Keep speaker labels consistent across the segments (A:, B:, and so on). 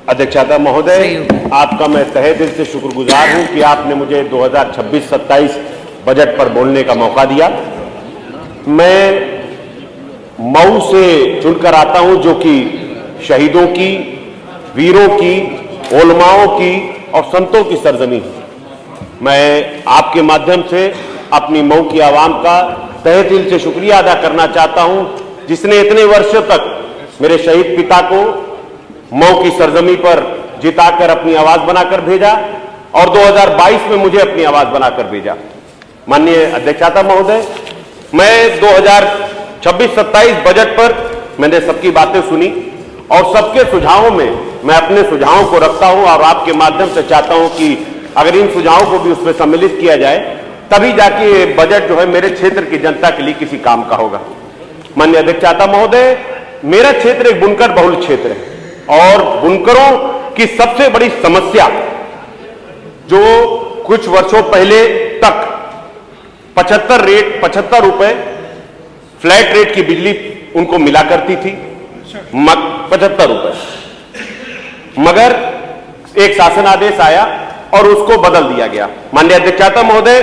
A: अध्यक्षता महोदय, आपका मैं तहे दिल से शुक्रगुजार हूं कि आपने मुझे 2026-27 बजट पर बोलने का मौका दिया। मैं मऊ से चुनकर आता हूं, जो कि शहीदों की, वीरों की, उलमाओं की और संतों की सरजमी है। मैं आपके माध्यम से अपनी मऊ की आवाम का तहे दिल से शुक्रिया अदा करना चाहता हूं, जिसने इतने वर्षों तक मेरे शहीद पिता को मऊ की सरजमी पर जिताकर अपनी आवाज बनाकर भेजा और 2022 में मुझे अपनी आवाज बनाकर भेजा। माननीय अध्यक्षता महोदय, मैं 2026-27 बजट पर मैंने सबकी बातें सुनी और सबके सुझावों में मैं अपने सुझावों को रखता हूं और आपके माध्यम से चाहता हूं कि अगर इन सुझावों को भी उसमें सम्मिलित किया जाए, तभी जाके ये बजट जो है मेरे क्षेत्र की जनता के लिए किसी काम का होगा। माननीय अध्यक्षता महोदय, मेरा क्षेत्र एक बुनकर बहुल क्षेत्र है और बुनकरों की सबसे बड़ी समस्या, जो कुछ वर्षों पहले तक 75 रुपए फ्लैट रेट की बिजली उनको मिला करती थी, 75 रुपए, मगर एक शासन आदेश आया और उसको बदल दिया गया। माननीय अध्यक्षता महोदय,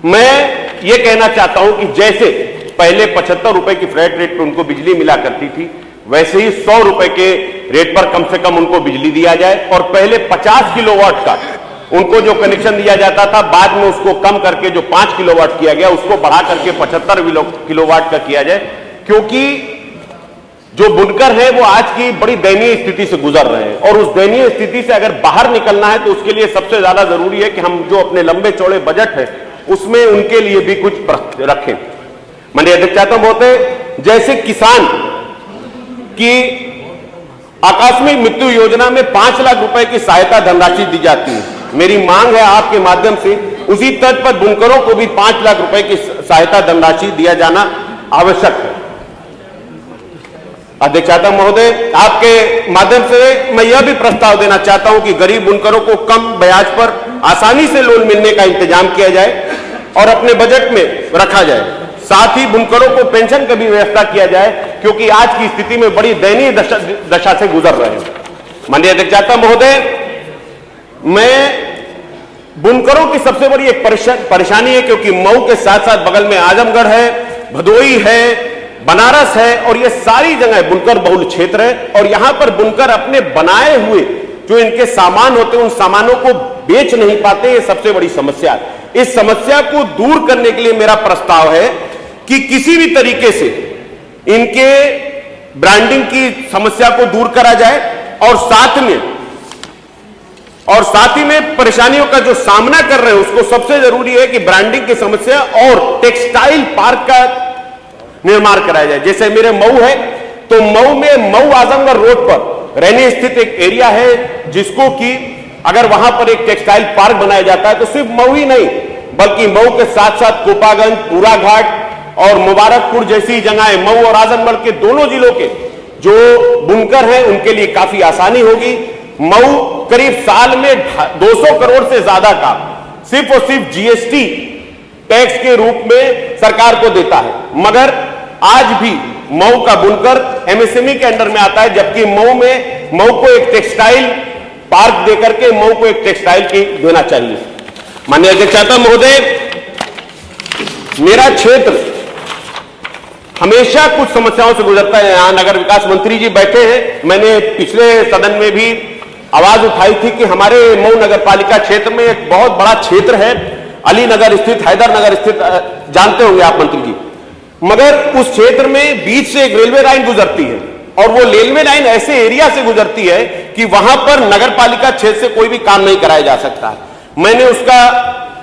A: मैं ये कहना चाहता हूं कि जैसे पहले 75 रुपए की फ्लैट रेट पर उनको बिजली मिला करती थी, वैसे ही 100 रुपए के रेट पर कम से कम उनको बिजली दिया जाए और पहले 50 किलोवाट का उनको जो कनेक्शन दिया जाता था, बाद में उसको कम करके जो 5 किलोवाट किया गया, उसको बढ़ा करके 75 किलोवाट का किया जाए, क्योंकि जो बुनकर है वो आज की बड़ी दयनीय स्थिति से गुजर रहे हैं और उस दयनीय स्थिति से अगर बाहर निकलना है तो उसके लिए सबसे ज्यादा जरूरी है कि हम जो अपने लंबे चौड़े बजट है उसमें उनके लिए भी कुछ रखें। माननीय अध्यक्षता महोदय, जैसे किसान की आकस्मिक मृत्यु योजना में 5 लाख रुपए की सहायता धनराशि दी जाती है, मेरी मांग है आपके माध्यम से उसी तर्ज पर बुनकरों को भी 5 लाख रुपए की सहायता धनराशि दिया जाना आवश्यक है। अध्यक्षता महोदय, आपके माध्यम से मैं यह भी प्रस्ताव देना चाहता हूं कि गरीब बुनकरों को कम ब्याज पर आसानी से लोन मिलने का इंतजाम किया जाए और अपने बजट में रखा जाए। साथ ही बुनकरों को पेंशन की भी व्यवस्था किया जाए, क्योंकि आज की स्थिति में बड़ी दयनीय दशा से गुजर रहे हैं। माननीय अध्यक्षता महोदय, मैं बुनकरों की सबसे बड़ी एक परेशानी है, क्योंकि मऊ के साथ साथ बगल में आजमगढ़ है, भदोई है, बनारस है और ये सारी जगह बुनकर बहुल क्षेत्र है और यहां पर बुनकर अपने बनाए हुए जो इनके सामान होते हैं उन सामानों को बेच नहीं पाते। ये सबसे बड़ी समस्या है। इस समस्या को दूर करने के लिए मेरा प्रस्ताव है कि किसी भी तरीके से इनके ब्रांडिंग की समस्या को दूर करा जाए और साथ ही में परेशानियों का जो सामना कर रहे हैं उसको सबसे जरूरी है कि ब्रांडिंग की समस्या और टेक्सटाइल पार्क का निर्माण कराया जाए। जैसे मेरे मऊ है तो मऊ में मऊ आजमगढ़ रोड पर रहने स्थित एक एरिया है, जिसको कि अगर वहां पर एक टेक्सटाइल पार्क बनाया जाता है तो सिर्फ मऊ ही नहीं बल्कि मऊ के साथ साथ कोपागंज, पूरा घाट और मुबारकपुर जैसी जगहें, मऊ और आजमगढ़ के दोनों जिलों के जो बुनकर हैं उनके लिए काफी आसानी होगी। मऊ करीब साल में 200 करोड़ से ज्यादा का सिर्फ और सिर्फ जीएसटी टैक्स के रूप में सरकार को देता है, मगर आज भी मऊ का बुनकर एमएसएमई के अंडर में आता है, जबकि मऊ को एक टेक्सटाइल पार्क देकर के मऊ को एक टेक्सटाइल की देना चाहिए। माननीय अध्यक्षता महोदय, मेरा क्षेत्र हमेशा कुछ समस्याओं से गुजरता है। यहां नगर विकास मंत्री जी बैठे हैं, मैंने पिछले सदन में भी आवाज उठाई थी कि हमारे मऊ नगर पालिका क्षेत्र में एक बहुत बड़ा क्षेत्र है, अलीनगर स्थित, हैदरनगर स्थित, जानते होंगे आप मंत्री जी, मगर उस क्षेत्र में बीच से एक रेलवे लाइन गुजरती है और वो रेलवे लाइन ऐसे एरिया से गुजरती है कि वहां पर नगर पालिका क्षेत्र से कोई भी काम नहीं कराया जा सकता। मैंने उसका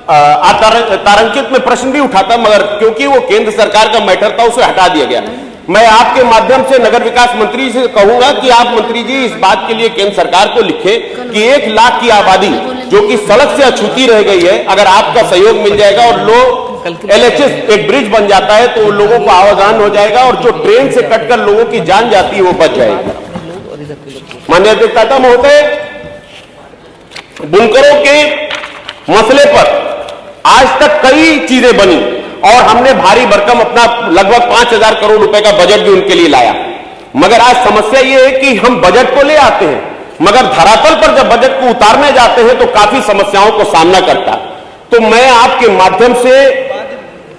A: तारांकित में प्रश्न भी उठाता, मगर क्योंकि वो केंद्र सरकार का मैटर था उसे हटा दिया गया। मैं आपके माध्यम से नगर विकास मंत्री से कहूंगा कि आप मंत्री जी इस बात के लिए केंद्र सरकार को लिखें कि 1 लाख की आबादी जो कि सड़क से अछूती रह गई है, अगर आपका सहयोग मिल जाएगा और लोग एलएचएस एक ब्रिज बन जाता है तो लोगों को आवाजान हो जाएगा और जो ट्रेन से कटकर लोगों की जान जाती है वो बच जाएगी। माननीय अध्यक्षता महोदय, बुनकरों के मसले पर आज तक कई चीजें बनी और हमने भारी भरकम अपना लगभग 5,000 करोड़ रुपए का बजट भी उनके लिए लाया। मगर आज समस्या ये है कि हम बजट को ले आते हैं, मगर धरातल पर जब बजट को उतारने जाते हैं तो काफी समस्याओं को सामना करता है। तो मैं आपके माध्यम से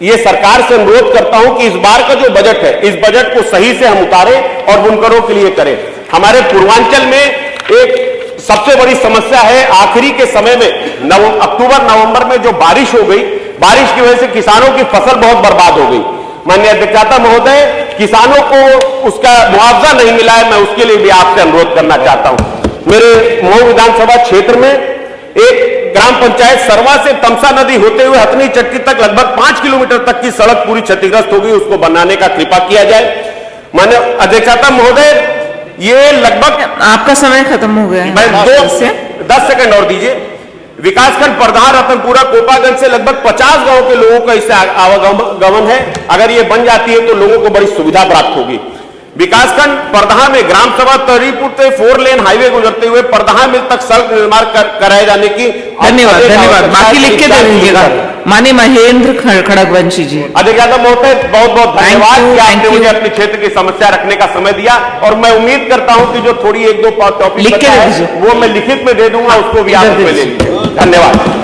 A: ये सरकार से अनुरोध करता हूं कि इस बार का जो बजट है, इस बजट को सही से हम उतारें और बुनकरों के लिए करें। हमारे पूर्वांचल में एक सबसे बड़ी समस्या है, आखिरी के समय में अक्टूबर नवंबर में जो बारिश हो गई, बारिश की वजह से किसानों की फसल बहुत बर्बाद हो गई। माननीय अध्यक्षता महोदय, किसानों को उसका मुआवजा नहीं मिला है, मैं उसके लिए भी आपसे अनुरोध करना चाहता हूं। मेरे मऊ विधानसभा क्षेत्र में एक ग्राम पंचायत सरवा से तमसा नदी होते हुए हथनी चट्टी तक लगभग 5 किलोमीटर तक की सड़क पूरी क्षतिग्रस्त हो गई, उसको बनाने का कृपा किया जाए। माननीय अध्यक्षता महोदय, ये लगभग
B: आपका समय खत्म हो गया है।
A: मैं 10 सेकंड और दीजिए। विकासखंड प्रधान रतनपुरा कोपागंज से लगभग 50 गांव के लोगों का इससे आवागमन है। अगर ये बन जाती है तो लोगों को बड़ी सुविधा प्राप्त होगी। विकासखंड परदहा में ग्राम सभा तरीपुर से 4 लेन हाईवे गुजरते हुए परदहा मिल तक सड़क निर्माण कराए जाने की
B: धन्यवाद। बाकी लिख के दे दीजिएगा। माननीय महेंद्र खड़गवंशी जी।
A: अध्यक्षता महोदय, बहुत बहुत धन्यवाद कि आपने मुझे अपने क्षेत्र की समस्या रखने का समय दिया, और मैं उम्मीद करता हूं कि जो थोड़ी 1-2 टॉपिक वो मैं लिखित में दे दूंगा, उसको भी आप ले लीजिए। धन्यवाद।